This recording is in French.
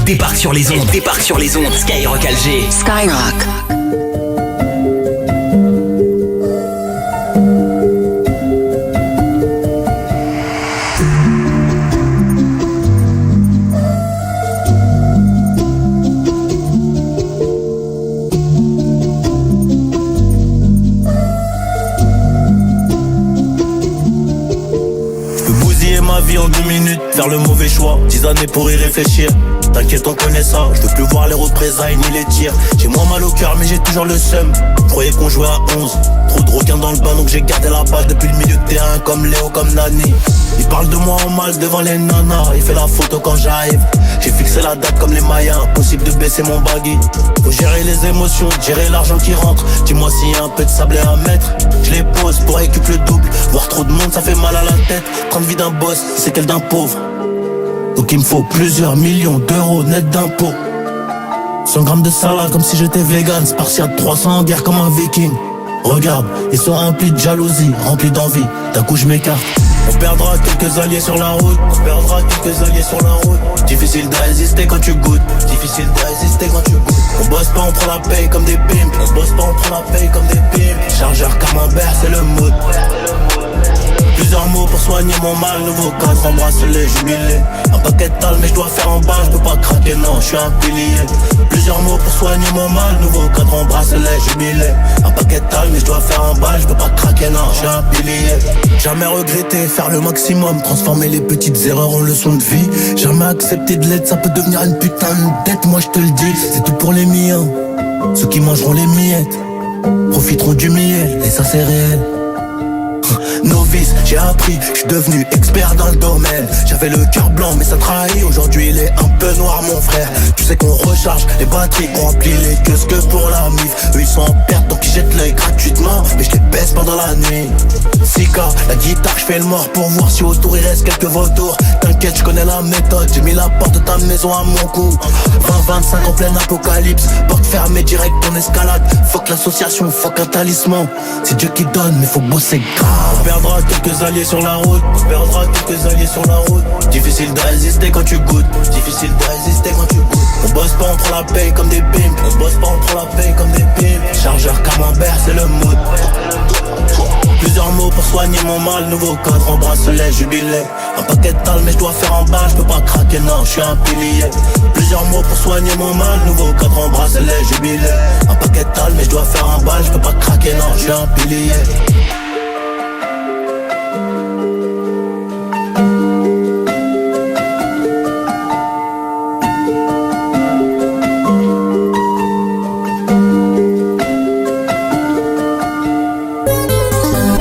débarque sur les ondes. Skyrock Alger. Skyrock. En 10 minutes, faire le mauvais choix, 10 années pour y réfléchir. T'inquiète, on connaît ça, je veux plus voir les représailles ni les tirs. J'ai moins mal au cœur mais j'ai toujours le seum. Croyais qu'on jouait à 11, trop de requins dans le bain donc j'ai gardé la balle depuis le milieu de terrain. Comme Léo, comme Nani. Il parle de moi en mal devant les nanas, il fait la photo quand j'arrive. J'ai fixé la date comme les Mayas, impossible de baisser mon baggy. Faut gérer les émotions, gérer l'argent qui rentre. Dis-moi s'il y a un peu de sable à mettre. Je les pose pour récupérer le double. Voir trop de monde ça fait mal à la tête. Prendre vie d'un boss, c'est qu'elle d'un pauvre. Donc il me faut plusieurs millions d'euros net d'impôts. 100 grammes de salade comme si j'étais vegan. Spartiate 300 en guerre comme un viking. Regarde, ils sont remplis de jalousie, remplis d'envie. D'un coup je m'écarte. On perdra quelques alliés sur la route. Difficile de résister quand tu goûtes. On bosse pas, on prend la paye comme des pimps. Chargeur camembert, c'est le mood. Plusieurs mots pour soigner mon mal. Nouveau cadre en bracelet, jubilé. Un paquet de tal mais je dois faire en bas. Je peux pas craquer, non, je suis un pilier. Plusieurs mots pour soigner mon mal. Nouveau cadre en bracelet, jubilé. Un paquet de tal mais je dois faire en bas. Je peux pas craquer, non, je suis un pilier. Jamais regretter, faire le maximum. Transformer les petites erreurs en leçons de vie. Jamais accepter de l'aide, ça peut devenir une putain de dette. Moi je te le dis, c'est tout pour les miens. Ceux qui mangeront les miettes profiteront du miel, et ça c'est réel. Novice, j'ai appris, je suis devenu expert dans le domaine. J'avais le cœur blanc mais ça trahit. Aujourd'hui il est un peu noir mon frère. Tu sais qu'on recharge les batteries, qu'on remplit les queues que pour la mif. Eux ils sont en perte donc ils jettent l'œil gratuitement. Mais je les baisse pendant la nuit. Sika, la guitare, je fais le mort pour voir si autour il reste quelques vautours. T'inquiète, je connais la méthode, j'ai mis la porte de ta maison à mon cou. 20-25 en plein apocalypse, porte fermée direct en escalade. Fuck l'association, fuck un talisman. C'est Dieu qui donne mais faut bosser grave. On perdra quelques alliés sur la route. Difficile de résister quand tu goûtes. On bosse pas, on prend la paye comme des pimps. Chargeur camembert, c'est le mood. Plusieurs mots pour soigner mon mal. Nouveau cadre en bracelet, jubilé. Un paquet de tal mais je dois faire en bas. Je peux pas craquer, non, je suis un pilier. Plusieurs mots pour soigner mon mal. Nouveau cadre en bracelet, jubilé. Un paquet de tal mais je dois faire en bas. Je peux pas craquer, non, je suis un pilier.